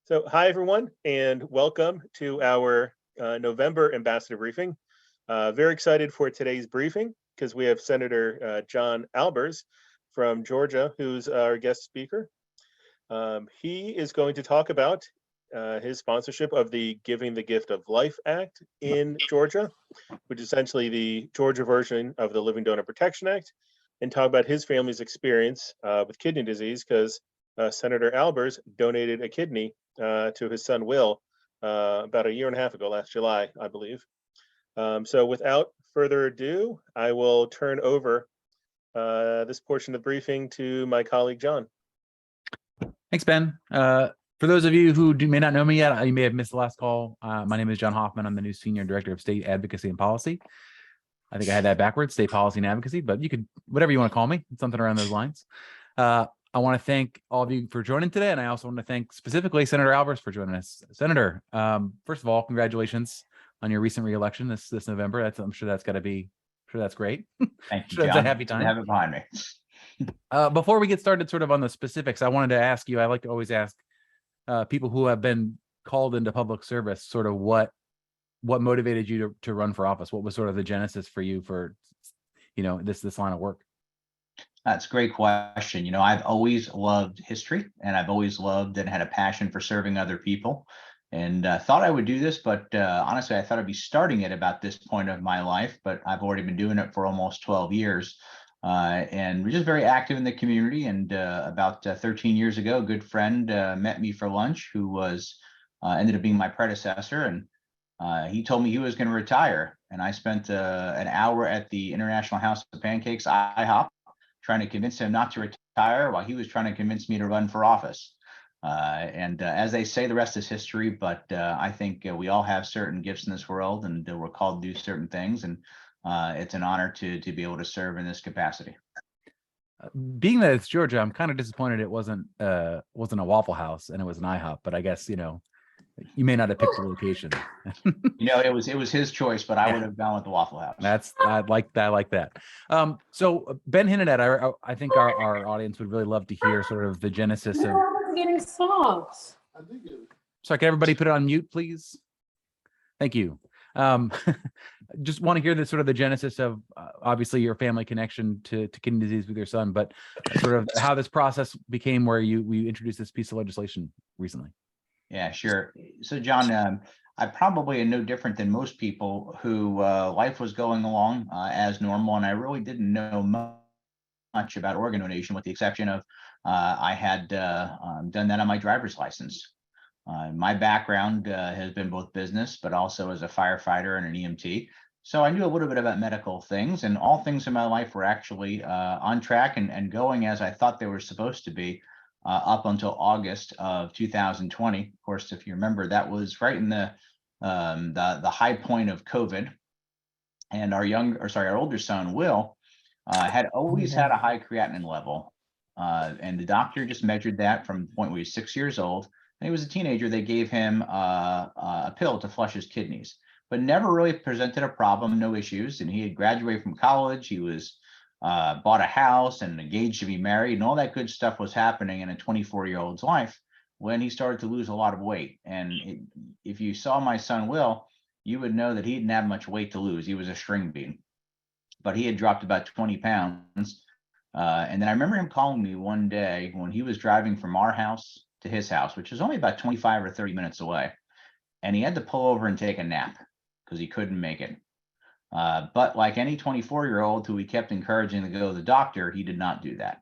So, hi everyone, and welcome to our November ambassador briefing. Very excited for today's briefing because we have Senator John Albers from Georgia, who's our guest speaker. He is going to talk about his sponsorship of the Giving the Gift of Life Act in Georgia, which is essentially the Georgia version of the Living Donor Protection Act, and talk about his family's experience with kidney disease because Senator Albers donated a kidney to his son Will about a year and a half ago, last July, I believe. So without further ado, I will turn over this portion of the briefing to my colleague, John. Thanks, Ben. For those of you who may not know me yet, you may have missed the last call. My name is John Hoffman. I'm the new Senior Director of State Advocacy and Policy. I think I had that backwards, State Policy and Advocacy, but you could, whatever you want to call me, something around those lines. I want to thank all of you for joining today, and I also want to thank specifically Senator Albers for joining us. Senator, first of all, congratulations on your recent reelection this November. I'm sure that's got to be, that's great. Thank you, Sure, John. that's a happy time. Have it behind me. Before we get started sort of on the specifics, I wanted to ask you, I like to always ask people who have been called into public service, sort of what motivated you to run for office? What was sort of the genesis for you for, this line of work? That's a great question. I've always loved history, and I've always loved and had a passion for serving other people, and thought I would do this, but honestly, I thought I'd be starting it about this point of my life, but I've already been doing it for almost 12 years. And we're just very active in the community. And about 13 years ago, a good friend met me for lunch who was ended up being my predecessor. And he told me he was going to retire. And I spent an hour at the International House of Pancakes, IHOP, trying to convince him not to retire while he was trying to convince me to run for office. And as they say, the rest is history. But I think we all have certain gifts in this world, and we're called to do certain things. And it's an honor to be able to serve in this capacity. Being that it's Georgia, I'm kind of disappointed it wasn't a Waffle House and it was an IHOP, but I guess, you may not have picked the location. It was his choice, but I would have gone with the Waffle House. I like that. So Ben hinted at, I think our audience would really love to hear sort of the genesis of getting songs. Sorry, can everybody put it on mute, please? Thank you. Just want to hear the sort of the genesis of obviously your family connection to kidney disease with your son, but sort of how this process became where we introduced this piece of legislation recently. Yeah, sure. So John, I probably am no different than most people who life was going along as normal, and I really didn't know much about organ donation, with the exception of I had done that on my driver's license. My background has been both business, but also as a firefighter and an EMT. So I knew a little bit about medical things, and all things in my life were actually on track and going as I thought they were supposed to be up until August of 2020. Of course, if you remember, that was right in the high point of COVID. And our older son, Will, had always had a high creatinine level. And the doctor just measured that from the point where he was 6 years old. When he was a teenager, they gave him a pill to flush his kidneys, but never really presented a problem, no issues. And he had graduated from college. He was bought a house and engaged to be married, and all that good stuff was happening in a 24-year-old's life when he started to lose a lot of weight. And if you saw my son Will, you would know that he didn't have much weight to lose. He was a string bean, but he had dropped about 20 pounds. And then I remember him calling me one day when he was driving from our house to his house, which was only about 25 or 30 minutes away. And he had to pull over and take a nap because he couldn't make it. But like any 24-year-old who we kept encouraging to go to the doctor, he did not do that,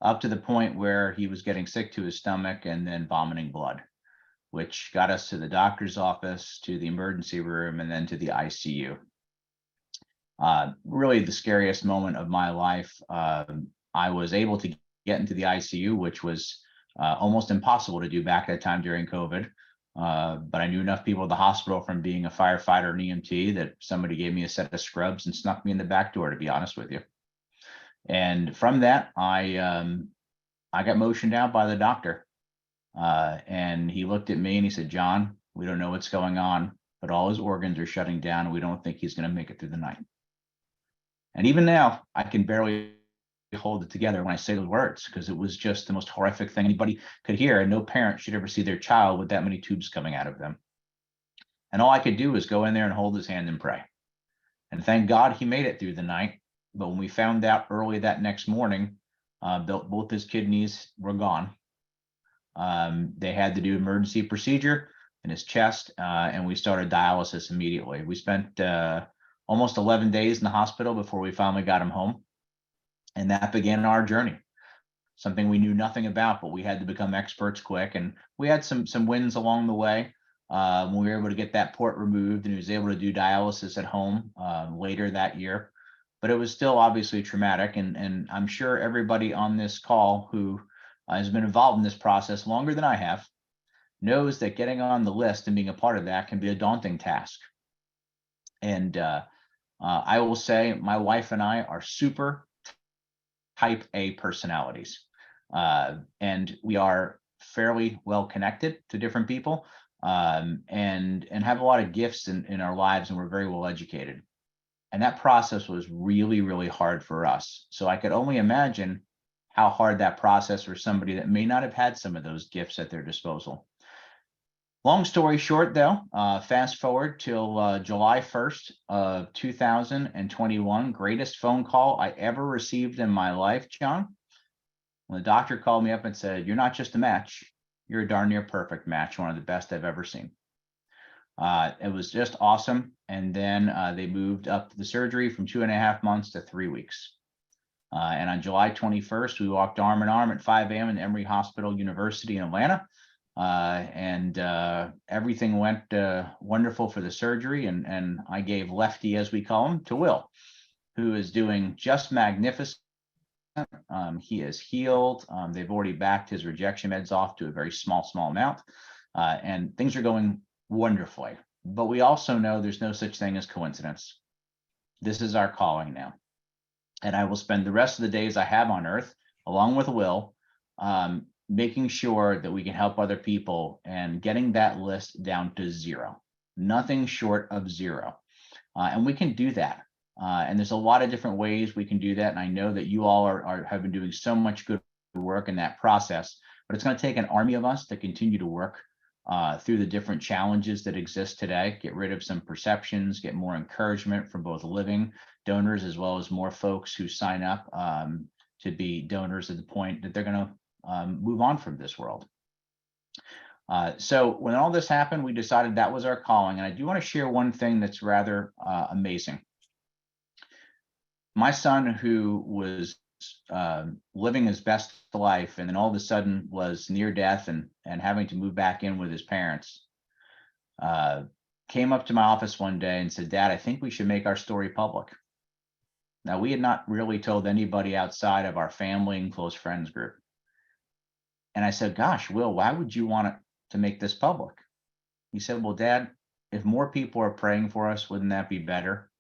up to the point where he was getting sick to his stomach and then vomiting blood, which got us to the doctor's office, to the emergency room, and then to the ICU. Really the scariest moment of my life. I was able to get into the ICU, which was almost impossible to do back at that time during COVID. But I knew enough people at the hospital from being a firefighter and EMT that somebody gave me a set of scrubs and snuck me in the back door, to be honest with you. And from that, I got motioned out by the doctor. And he looked at me and he said, "John, we don't know what's going on, but all his organs are shutting down and we don't think he's going to make it through the night." And even now, I can barely hold it together when I say those words, because it was just the most horrific thing anybody could hear, and no parent should ever see their child with that many tubes coming out of them. And all I could do was go in there and hold his hand and pray. And thank God he made it through the night. But when we found out early that next morning, both his kidneys were gone. They had to do emergency procedure in his chest, and we started dialysis immediately. We spent almost 11 days in the hospital before we finally got him home. And that began our journey, something we knew nothing about, but we had to become experts quick. And we had some wins along the way. We were able to get that port removed, and he was able to do dialysis at home later that year. But it was still obviously traumatic. And I'm sure everybody on this call who has been involved in this process longer than I have knows that getting on the list and being a part of that can be a daunting task. And I will say my wife and I are super type A personalities, and we are fairly well connected to different people, and have a lot of gifts in our lives, and we're very well educated. And that process was really, really hard for us. So I could only imagine how hard that process for somebody that may not have had some of those gifts at their disposal. Long story short, though, fast forward till July 1st of 2021, greatest phone call I ever received in my life, John. When the doctor called me up and said, "You're not just a match, you're a darn near perfect match, one of the best I've ever seen." It was just awesome. And then they moved up the surgery from 2.5 months to 3 weeks. And on July 21st, we walked arm in arm at 5 a.m. in Emory Hospital University in Atlanta. And everything went wonderful for the surgery. And I gave Lefty, as we call him, to Will, who is doing just magnificent. He is healed. They've already backed his rejection meds off to a very small amount. And things are going wonderfully. But we also know there's no such thing as coincidence. This is our calling now. And I will spend the rest of the days I have on earth, along with Will, making sure that we can help other people and getting that list down to zero, nothing short of zero. And we can do that. And there's a lot of different ways we can do that. And I know that you all have been doing so much good work in that process, but it's going to take an army of us to continue to work through the different challenges that exist today, get rid of some perceptions, get more encouragement from both living donors as well as more folks who sign up to be donors at the point that they're going to move on from this world. So when all this happened, we decided that was our calling. And I do want to share one thing that's rather amazing. My son, who was living his best life and then all of a sudden was near death and having to move back in with his parents, came up to my office one day and said, "Dad, I think we should make our story public." Now, we had not really told anybody outside of our family and close friends group. And I said, "Gosh, Will, why would you want to make this public?" He said, "Well, Dad, if more people are praying for us, wouldn't that be better?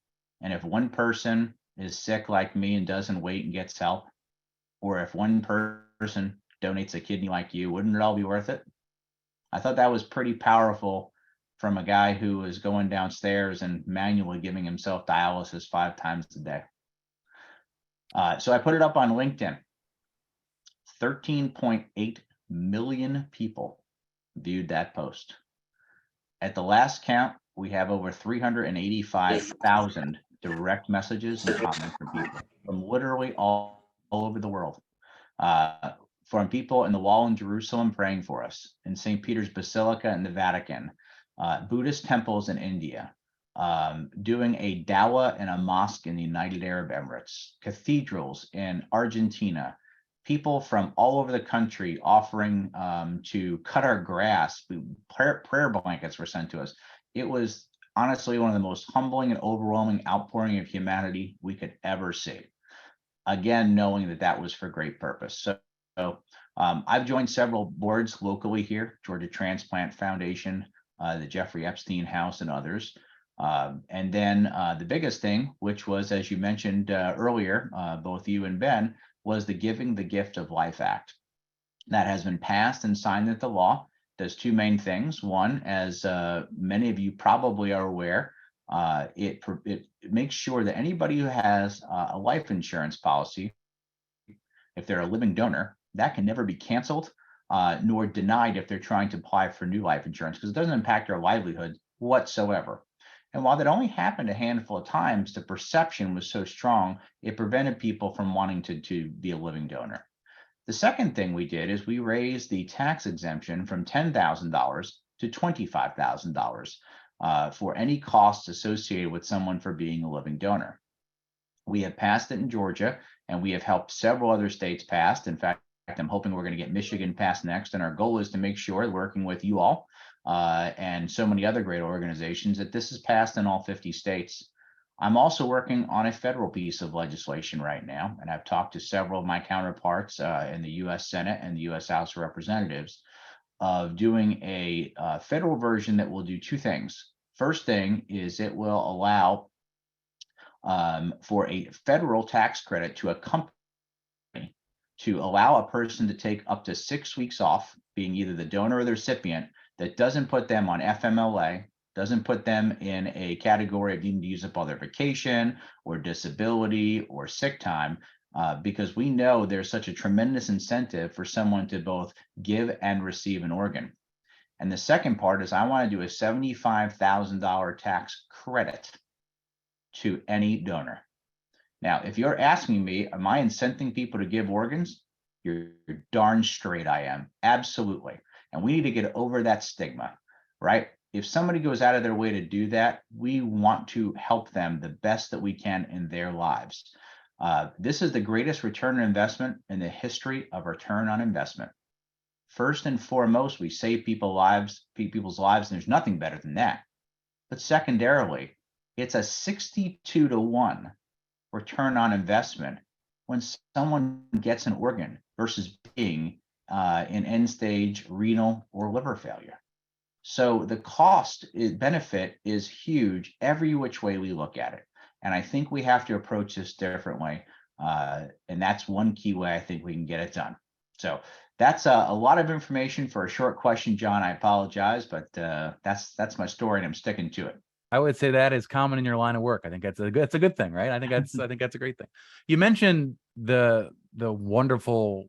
And if one person is sick like me and doesn't wait and gets help, or if one person donates a kidney like you, wouldn't it all be worth it?" I thought that was pretty powerful from a guy who was going downstairs and manually giving himself dialysis 5 times a day. So I put it up on LinkedIn. 13.8 million people viewed that post. At the last count, we have over 385,000 direct messages and comments from people from literally all over the world. From people in the wall in Jerusalem praying for us, in St. Peter's Basilica in the Vatican, Buddhist temples in India, doing a dawah in a mosque in the United Arab Emirates, cathedrals in Argentina, people from all over the country offering to cut our grass. Prayer blankets were sent to us. It was honestly one of the most humbling and overwhelming outpouring of humanity we could ever see. Again, knowing that was for great purpose. So I've joined several boards locally here, Georgia Transplant Foundation, the Jeffrey Epstein House, and others. And then the biggest thing, which was, as you mentioned earlier, both you and Ben, was the Giving the Gift of Life Act. That has been passed and signed into law. Does 2 main things. One, as many of you probably are aware, it makes sure that anybody who has a life insurance policy if they're a living donor, that can never be canceled nor denied if they're trying to apply for new life insurance, because it doesn't impact their livelihood whatsoever. And while that only happened a handful of times, the perception was so strong, it prevented people from wanting to be a living donor. The second thing we did is we raised the tax exemption from $10,000 to $25,000 for any costs associated with someone for being a living donor. We have passed it in Georgia, and we have helped several other states pass. In fact, I'm hoping we're going to get Michigan passed next. And our goal is to make sure, working with you all and so many other great organizations, that this is passed in all 50 states. I'm also working on a federal piece of legislation right now, and I've talked to several of my counterparts in the U.S. Senate and the U.S. House of Representatives of doing a federal version that will do two things. First thing is it will allow for a federal tax credit to a company to allow a person to take up to 6 weeks off, being either the donor or the recipient, that doesn't put them on FMLA, doesn't put them in a category of needing to use up all their vacation or disability or sick time, because we know there's such a tremendous incentive for someone to both give and receive an organ. And the second part is I want to do a $75,000 tax credit to any donor. Now, if you're asking me, am I incenting people to give organs? You're darn straight I am. Absolutely. And we need to get over that stigma, right? If somebody goes out of their way to do that, we want to help them the best that we can in their lives. This is the greatest return on investment in the history of return on investment. First and foremost, we save people's lives, and there's nothing better than that. But secondarily, it's a 62-to-1 return on investment when someone gets an organ versus being in end-stage renal or liver failure. So the cost benefit is huge every which way we look at it. And I think we have to approach this differently. And that's one key way I think we can get it done. So that's a lot of information for a short question, John. I apologize, but that's my story and I'm sticking to it. I would say that is common in your line of work. I think that's a good thing, right? I think that's a great thing. You mentioned the wonderful,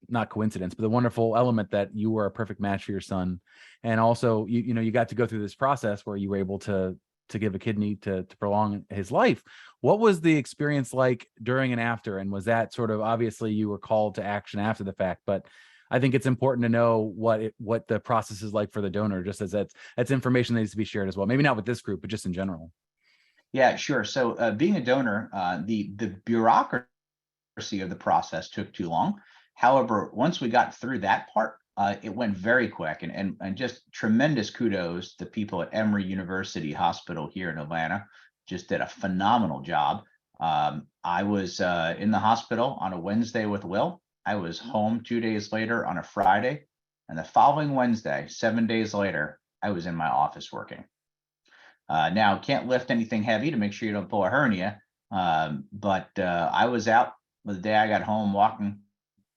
not coincidence, but the wonderful element that you were a perfect match for your son, and also you got to go through this process where you were able to give a kidney to prolong his life. What was the experience like during and after? And was that sort of, obviously you were called to action after the fact, but I think it's important to know what the process is like for the donor, just as that's information that needs to be shared as well. Maybe not with this group, but just in general. Yeah, sure. So being a donor, the bureaucracy of the process took too long. However, once we got through that part, it went very quick, and just tremendous kudos to people at Emory University Hospital here in Atlanta. Just did a phenomenal job. I was in the hospital on a Wednesday with Will. I was home 2 days later on a Friday, and the following Wednesday, 7 days later, I was in my office working. Now, can't lift anything heavy to make sure you don't pull a hernia, but I was out the day I got home, walking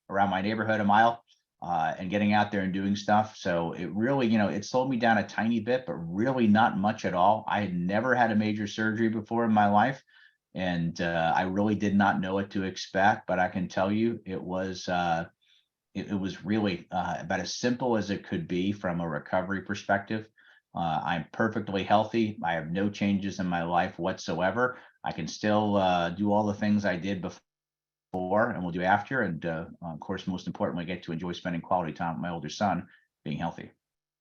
around my neighborhood a mile and getting out there and doing stuff. So it really, it slowed me down a tiny bit, but really not much at all. I had never had a major surgery before in my life. And I really did not know what to expect, but I can tell you it was really about as simple as it could be from a recovery perspective. I'm perfectly healthy. I have no changes in my life whatsoever. I can still do all the things I did before and will do after. And of course, most importantly, get to enjoy spending quality time with my older son, being healthy.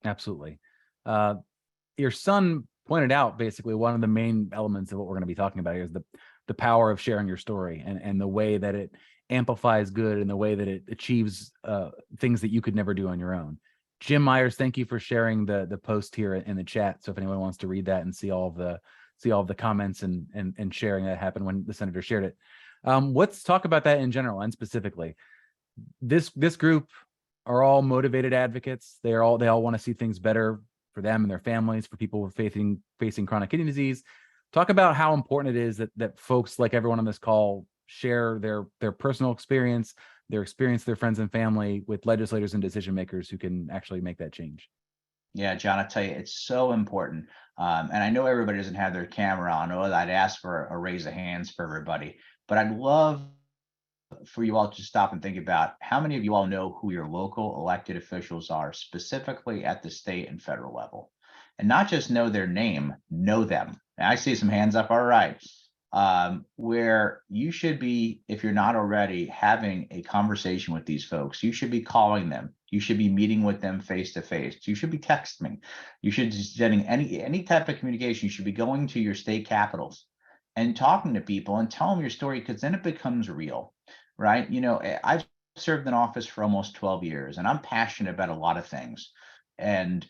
Absolutely. Your son pointed out basically one of the main elements of what we're going to be talking about here is the power of sharing your story and the way that it amplifies good and the way that it achieves things that you could never do on your own. Jim Myers, thank you for sharing the post here in the chat. So if anyone wants to read that and see all of the comments and sharing that happened when the senator shared it. Let's talk about that in general and specifically. This group are all motivated advocates. They all want to see things better for them and their families, for people who are facing chronic kidney disease. Talk about how important it is that folks like everyone on this call share their personal experience, their friends and family with legislators and decision makers who can actually make that change. Yeah, John, I tell you, it's so important. And I know everybody doesn't have their camera on, or I'd ask for a raise of hands for everybody, but I'd love for you all to stop and think about how many of you all know who your local elected officials are, specifically at the state and federal level, and not just know their name, know them. And I see some hands up. All right. Where you should be, if you're not already, having a conversation with these folks. You should be calling them. You should be meeting with them face to face. You should be texting. You should be sending any type of communication. You should be going to your state capitals and talking to people and tell them your story, because then it becomes real, right? You know, I've served in office for almost 12 years, and I'm passionate about a lot of things. And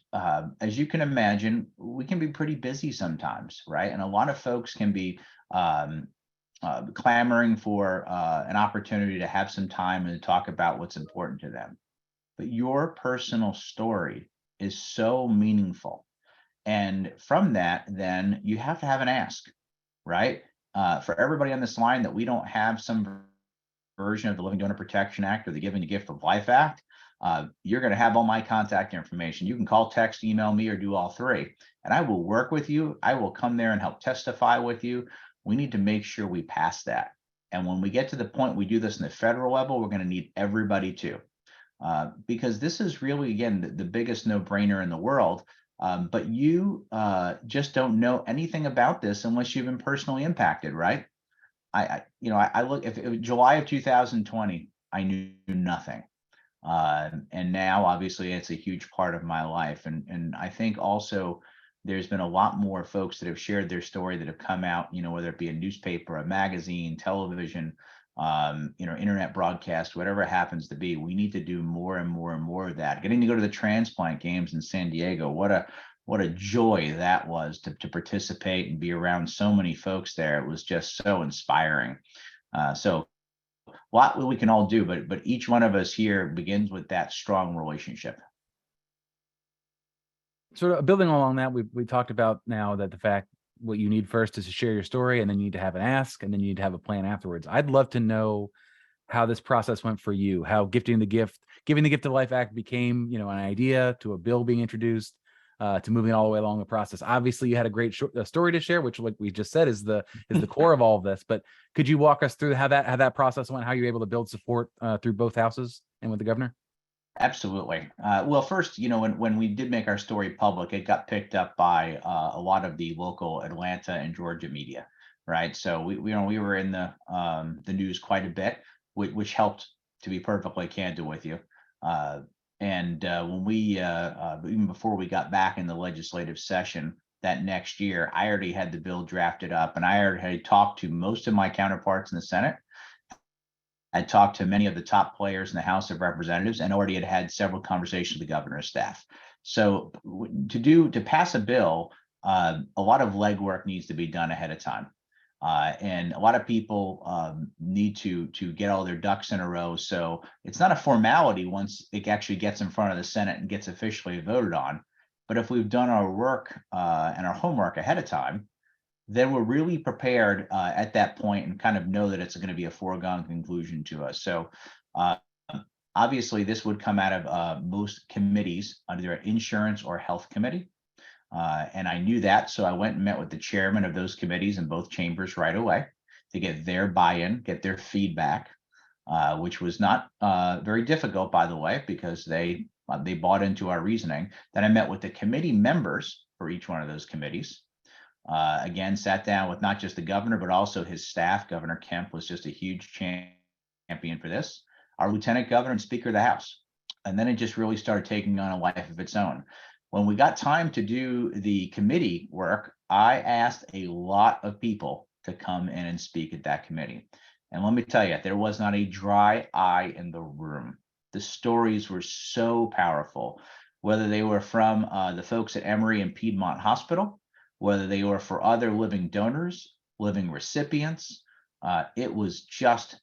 as you can imagine, we can be pretty busy sometimes, right? And a lot of folks can be clamoring for an opportunity to have some time and to talk about what's important to them. But your personal story is so meaningful. And from that, then you have to have an ask, right? For everybody on this line, that we don't have some version of the Living Donor Protection Act or the Giving the Gift of Life Act, you're going to have all my contact information. You can call, text, email me, or do all three, and I will work with you. I will come there and help testify with you. We need to make sure we pass that. And when we get to the point we do this in the federal level, we're going to need everybody too, because this is really, again, the biggest no-brainer in the world. But you just don't know anything about this unless you've been personally impacted, right? I look, if it was July of 2020, I knew nothing. And now obviously it's a huge part of my life. And I think also there's been a lot more folks that have shared their story that have come out, you know, whether it be a newspaper, a magazine, television, internet broadcast, whatever it happens to be. We need to do more and more and more of that. Getting to go to the transplant games in San Diego, what a joy that was to participate and be around so many folks there. It was just so inspiring. So a lot we can all do, but each one of us here begins with that strong relationship. Sort of building along that, we talked about now that the fact what you need first is to share your story, and then you need to have an ask, and then you need to have a plan afterwards. I'd love to know how this process went for you, how Giving the Gift of Life Act became, an idea, to a bill being introduced, to moving all the way along the process. Obviously, you had a great story to share, which, like we just said, is the core of all of this. But could you walk us through how that process went, how you were able to build support through both houses and with the governor? Absolutely. Well, first, when we did make our story public, it got picked up by a lot of the local Atlanta and Georgia media, right? So we were in the news quite a bit, which helped, to be perfectly candid with you. And when we even before we got back in the legislative session that next year, I already had the bill drafted up, and I already had talked to most of my counterparts in the Senate. I talked to many of the top players in the House of Representatives, and already had several conversations with the governor's staff. So to pass a bill, a lot of legwork needs to be done ahead of time. And a lot of people need to get all their ducks in a row. So it's not a formality once it actually gets in front of the Senate and gets officially voted on. But if we've done our work and our homework ahead of time, then we're really prepared at that point and kind of know that it's going to be a foregone conclusion to us. So obviously this would come out of most committees, either an insurance or health committee. And I knew that, so I went and met with the chairman of those committees in both chambers right away to get their buy-in, get their feedback, which was not very difficult, by the way, because they bought into our reasoning. Then I met with the committee members for each one of those committees. Again, sat down with not just the governor, but also his staff. Governor Kemp was just a huge champion for this. Our lieutenant governor and speaker of the House. And then it just really started taking on a life of its own. When we got time to do the committee work, I asked a lot of people to come in and speak at that committee. And let me tell you, there was not a dry eye in the room. The stories were so powerful, whether they were from the folks at Emory and Piedmont Hospital, whether they were for other living donors, living recipients. It was just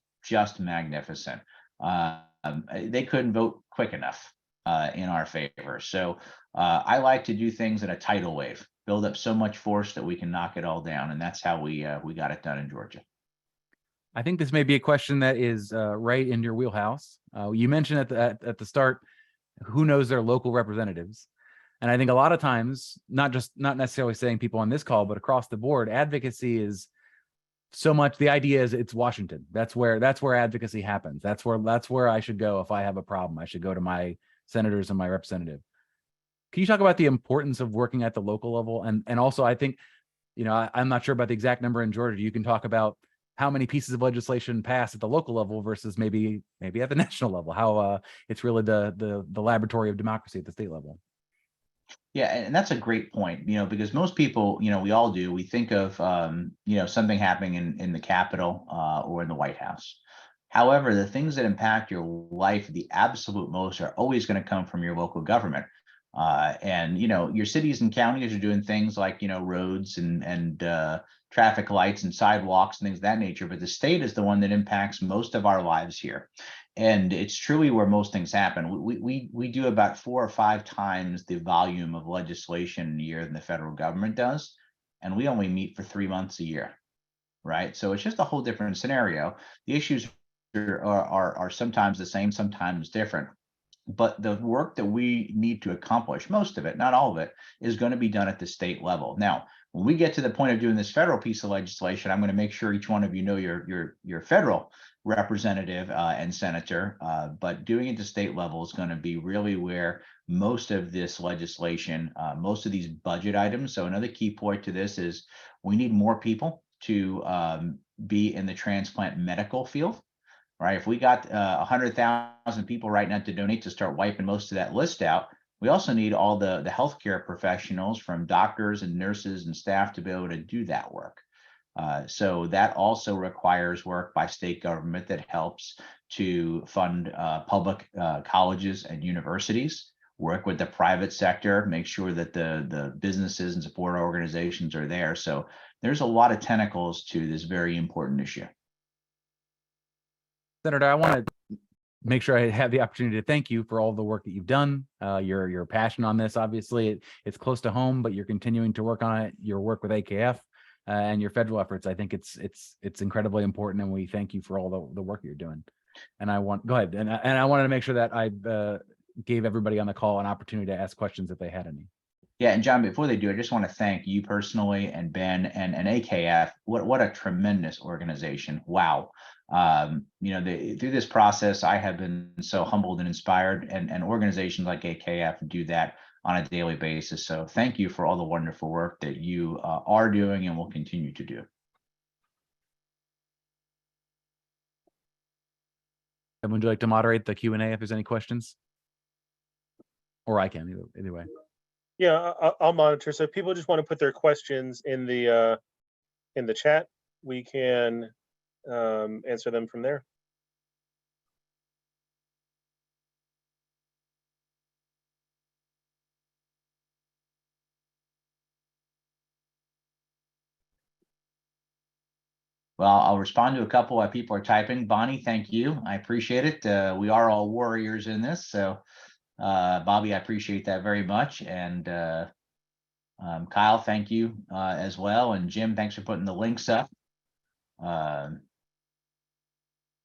magnificent. They couldn't vote quick enough in our favor. So I like to do things in a tidal wave, build up so much force that we can knock it all down. And that's how we got it done in Georgia. I think this may be a question that is right in your wheelhouse. You mentioned at the start, who knows their local representatives? And I think a lot of times, not necessarily saying people on this call, but across the board, advocacy is so much, the idea is it's Washington. That's where advocacy happens. That's where I should go if I have a problem. I should go to my senators and my representative. Can you talk about the importance of working at the local level? And also, I think, I'm not sure about the exact number in Georgia. You can talk about how many pieces of legislation pass at the local level versus maybe at the national level, how it's really the laboratory of democracy at the state level. Yeah, and that's a great point, because most people, we all do, we think of, something happening in the Capitol or in the White House. However, the things that impact your life the absolute most are always going to come from your local government. And your cities and counties are doing things like, roads and traffic lights and sidewalks and things of that nature. But the state is the one that impacts most of our lives here. And it's truly where most things happen. We do about 4 or 5 times the volume of legislation in a year than the federal government does. And we only meet for 3 months a year. Right. So it's just a whole different scenario. The issues are sometimes the same, sometimes different. But the work that we need to accomplish, most of it, not all of it, is going to be done at the state level. Now, when we get to the point of doing this federal piece of legislation, I'm going to make sure each one of you know your federal representative and senator. But doing it at the state level is going to be really where most of this legislation, most of these budget items. So another key point to this is we need more people to be in the transplant medical field. Right. If we got 100,000 people right now to donate to start wiping most of that list out, we also need all the healthcare professionals from doctors and nurses and staff to be able to do that work. So that also requires work by state government that helps to fund public colleges and universities, work with the private sector, make sure that the businesses and support organizations are there. So there's a lot of tentacles to this very important issue. Senator, I want to make sure I have the opportunity to thank you for all the work that you've done. Your passion on this, obviously, it's close to home, but you're continuing to work on it. Your work with AKF and your federal efforts, I think it's incredibly important, and we thank you for all the work you're doing. And go ahead. And I wanted to make sure that I gave everybody on the call an opportunity to ask questions if they had any. Yeah, and John, before they do, I just want to thank you personally and Ben and AKF. What a tremendous organization! Wow. Through this process, I have been so humbled and inspired, and organizations like AKF do that on a daily basis. So thank you for all the wonderful work that you are doing and will continue to do. And would you like to moderate the Q&A if there's any questions? Or I can, either way. Yeah, I'll monitor. So if people just want to put their questions in the chat, we can answer them from there. Well, I'll respond to a couple of people are typing. Bonnie, thank you. I appreciate it. We are all warriors in this. So Bobby, I appreciate that very much. And Kyle, thank you as well. And Jim, thanks for putting the links up.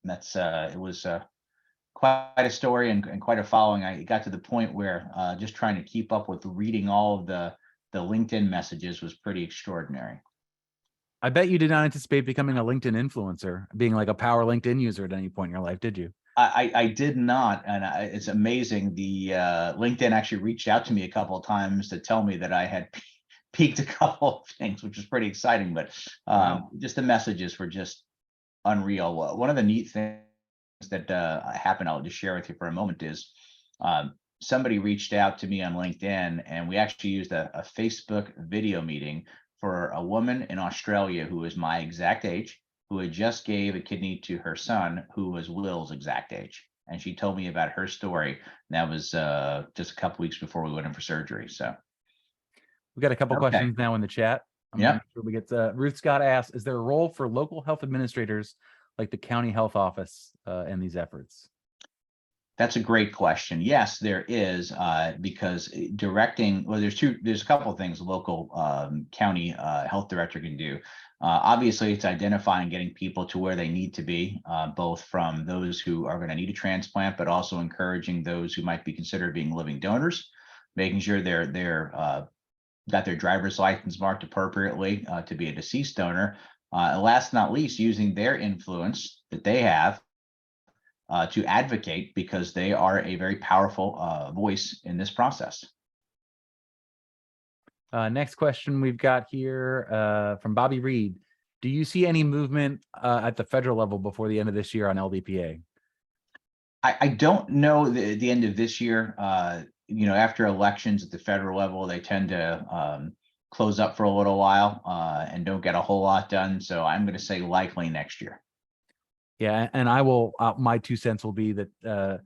It was quite a story and quite a following. I got to the point where just trying to keep up with reading all of the LinkedIn messages was pretty extraordinary. I bet you did not anticipate becoming a LinkedIn influencer, being like a power LinkedIn user at any point in your life, did you? I did not, and it's amazing. The LinkedIn actually reached out to me a couple of times to tell me that I had peaked a couple of things, which was pretty exciting. But just the messages were just unreal. One of the neat things that happened, I'll just share with you for a moment, is somebody reached out to me on LinkedIn, and we actually used a Facebook video meeting for a woman in Australia who is my exact age, who had just gave a kidney to her son, who was Will's exact age. And she told me about her story. That was just a couple weeks before we went in for surgery. So we got a couple questions now in the chat. Yeah. Sure we get Ruth Scott asks, is there a role for local health administrators like the county health office in these efforts? That's a great question. Yes, there is, because directing, well, there's a couple of things a local county health director can do. Obviously, it's identifying getting people to where they need to be, both from those who are going to need a transplant, but also encouraging those who might be considered being living donors, making sure they're got their driver's license marked appropriately to be a deceased donor, And last but not least, using their influence that they have to advocate, because they are a very powerful voice in this process. Next question we've got here from Bobby Reed. Do you see any movement at the federal level before the end of this year on LDPA? I don't know the end of this year. After elections at the federal level, they tend to close up for a little while and don't get a whole lot done. So I'm going to say likely next year. Yeah, and I will. My 2 cents will be that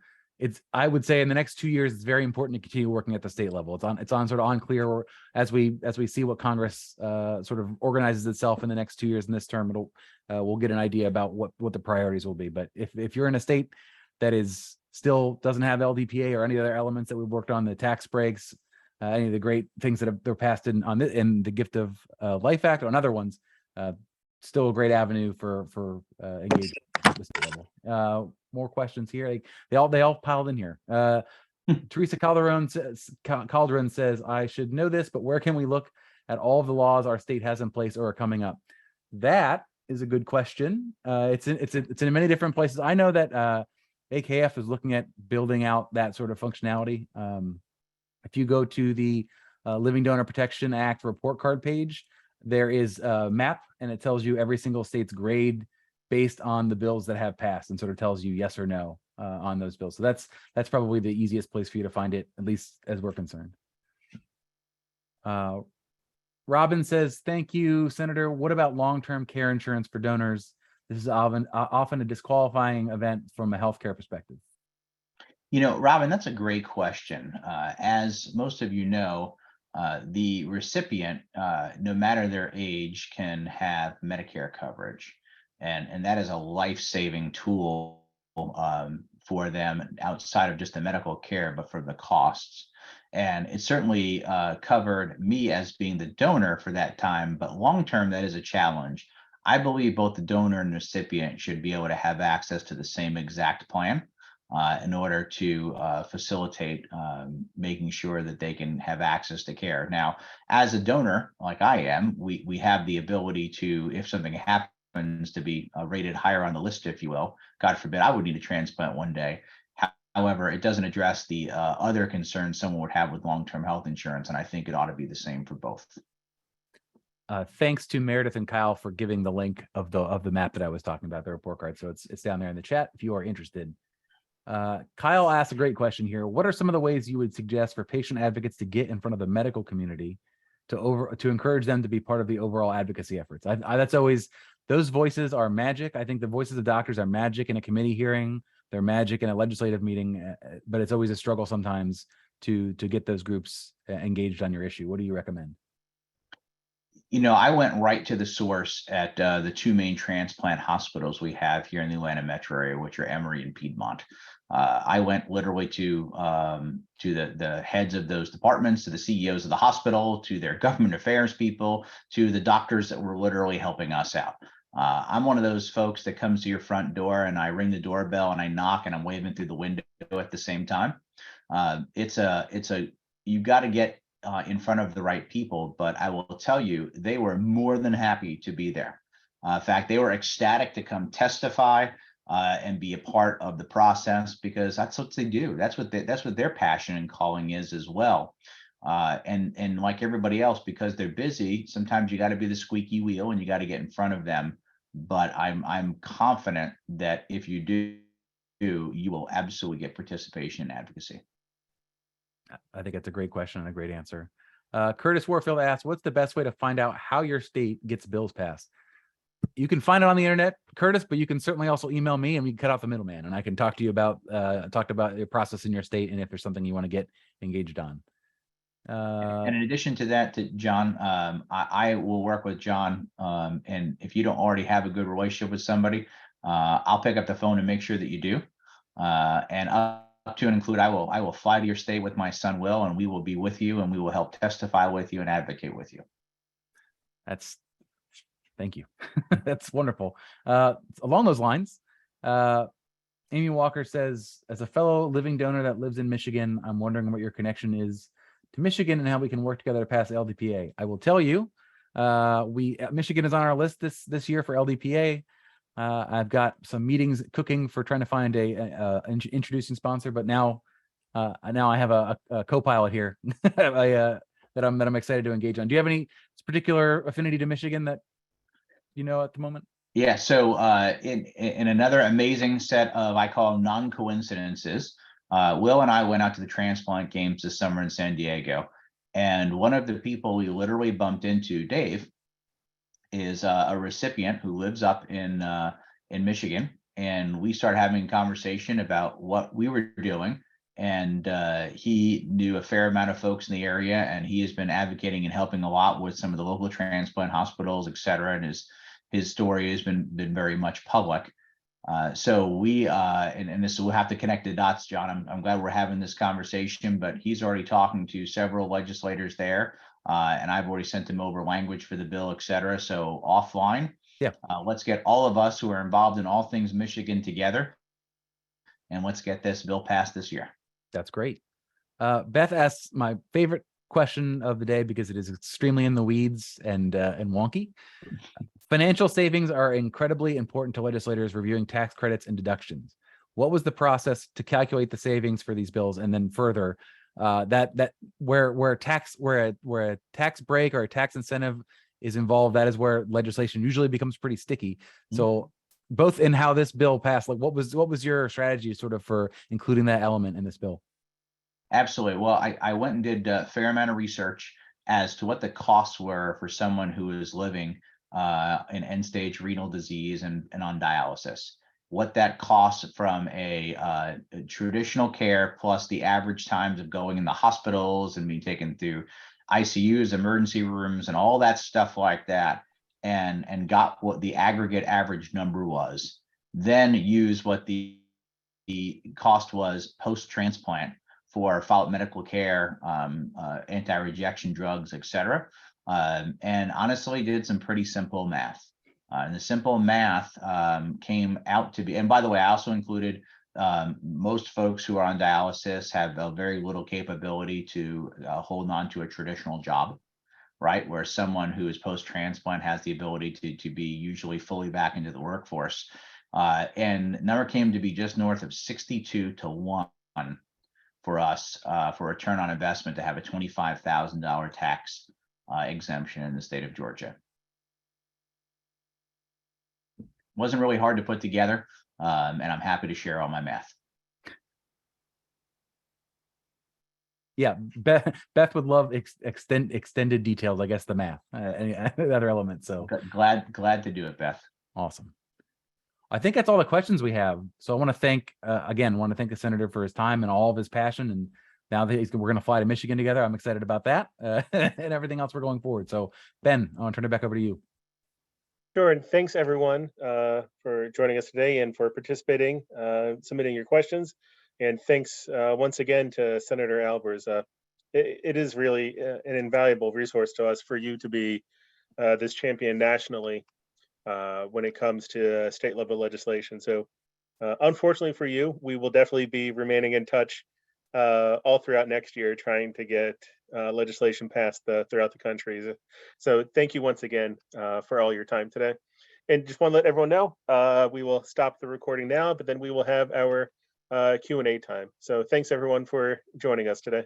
I would say in the next 2 years, it's very important to continue working at the state level. It's on sort of unclear as we see what Congress sort of organizes itself in the next 2 years in this term. We'll get an idea about what the priorities will be. But if you're in a state that is still doesn't have LDPA or any other elements that we've worked on, the tax breaks, any of the great things that they're passed in the Gift of Life Act or other ones, still a great avenue for engagement at the state level. More questions here. They all piled in here. Teresa Calderon says, I should know this, but where can we look at all of the laws our state has in place or are coming up? That is a good question. It's in many different places. I know that AKF is looking at building out that sort of functionality. If you go to the Living Donor Protection Act report card page, there is a map and it tells you every single state's grade based on the bills that have passed and sort of tells you yes or no on those bills. So that's probably the easiest place for you to find it, at least as we're concerned. Robin says, thank you, Senator. What about long-term care insurance for donors? This is often a disqualifying event from a healthcare perspective. Robin, that's a great question. As most of you know, the recipient, no matter their age, can have Medicare coverage. And that is a life-saving tool for them outside of just the medical care, but for the costs. And it certainly covered me as being the donor for that time, but long-term, that is a challenge. I believe both the donor and the recipient should be able to have access to the same exact plan in order to facilitate making sure that they can have access to care. Now, as a donor, like I am, we have the ability to, if something happens, to be rated higher on the list, if you will. God forbid I would need a transplant one day. However, it doesn't address the other concerns someone would have with long-term health insurance, and I think it ought to be the same for both. Thanks to Meredith and Kyle for giving the link of the map that I was talking about, the report card. So it's down there in the chat if you are interested. Kyle asked a great question here. What are some of the ways you would suggest for patient advocates to get in front of the medical community to encourage them to be part of the overall advocacy efforts? That's always, those voices are magic. I think the voices of doctors are magic in a committee hearing. They're magic in a legislative meeting, but it's always a struggle sometimes to get those groups engaged on your issue. What do you recommend? I went right to the source at the two main transplant hospitals we have here in the Atlanta metro area, which are Emory and Piedmont. I went literally to the heads of those departments, to the CEOs of the hospital, to their government affairs people, to the doctors that were literally helping us out. I'm one of those folks that comes to your front door and I ring the doorbell and I knock and I'm waving through the window at the same time. You've got to get in front of the right people, but I will tell you, they were more than happy to be there. In fact, they were ecstatic to come testify and be a part of the process, because that's what they do. That's what their passion and calling is as well. And like everybody else, because they're busy, sometimes you got to be the squeaky wheel and you got to get in front of them. But I'm confident that if you do, you will absolutely get participation in advocacy. I think that's a great question and a great answer. Curtis Warfield asks, what's the best way to find out how your state gets bills passed? You can find it on the internet, Curtis, but you can certainly also email me and we can cut out the middleman and I can talk to you about your process in your state and if there's something you want to get engaged on. And in addition to that, John, I will work with John. And if you don't already have a good relationship with somebody, I'll pick up the phone and make sure that you do. And up to and include, I will fly to your state with my son, Will, and we will be with you and we will help testify with you and advocate with you. Thank you. That's wonderful. Along those lines, Amy Walker says, as a fellow living donor that lives in Michigan, I'm wondering what your connection is to Michigan and how we can work together to pass LDPA. I will tell you, Michigan is on our list this year for LDPA. I've got some meetings cooking for trying to find a introducing sponsor, but now I have a co-pilot here that I'm excited to engage on. Do you have any particular affinity to Michigan that you know at the moment? Yeah, so in another amazing set of, I call them non-coincidences, Will and I went out to the transplant games this summer in San Diego, and one of the people we literally bumped into, Dave, is a recipient who lives up in Michigan, and we started having a conversation about what we were doing. And he knew a fair amount of folks in the area, and he has been advocating and helping a lot with some of the local transplant hospitals, et cetera. And his story has been very much public. So we and this, we'll have to connect the dots, John. I'm glad we're having this conversation, but he's already talking to several legislators there, and I've already sent him over language for the bill, et cetera. So offline, Yeah, let's get all of us who are involved in all things Michigan together, and let's get this bill passed this year. that's great. Beth asks my favorite question of the day because it is extremely in the weeds and wonky. Financial savings are incredibly important to legislators reviewing tax credits and deductions. What was the process to calculate the savings for these bills? And then further, that where a tax break or a tax incentive is involved, that is where legislation usually becomes pretty sticky. So both in how this bill passed, like what was your strategy sort of for including that element in this bill? Absolutely. Well, I went and did a fair amount of research as to what the costs were for someone who is living in end-stage renal disease and on dialysis. What that costs from a traditional care plus the average times of going in the hospitals and being taken through ICUs, emergency rooms, and all that stuff like that, and got what the aggregate average number was. Then use what the cost was post-transplant for follow-up medical care, anti-rejection drugs, et cetera. And honestly did some pretty simple math. And the simple math came out to be, and by the way, I also included most folks who are on dialysis have a very little capability to hold on to a traditional job, right? Where someone who is post-transplant has the ability to be usually fully back into the workforce. And number came to be just north of 62 to 1 for us for return on investment to have a $25,000 tax exemption in the state of Georgia. Wasn't really hard to put together, and I'm happy to share all my math. Yeah, Beth would love extended details, I guess, the math, any other elements. So glad to do it, Beth. Awesome. I think that's all the questions we have. So I want to thank the senator for his time and all of his passion. And now that we're going to fly to Michigan together, I'm excited about that and everything else we're going forward. So Ben, I want to turn it back over to you. Sure, and thanks everyone for joining us today and for participating, submitting your questions. And thanks once again to Senator Albers. It is really an invaluable resource to us for you to be this champion nationally when it comes to state level legislation. So unfortunately for you, we will definitely be remaining in touch all throughout next year, trying to get legislation passed throughout the country. So thank you once again for all your time today. And just want to let everyone know, we will stop the recording now, but then we will have our Q&A time. So thanks everyone for joining us today.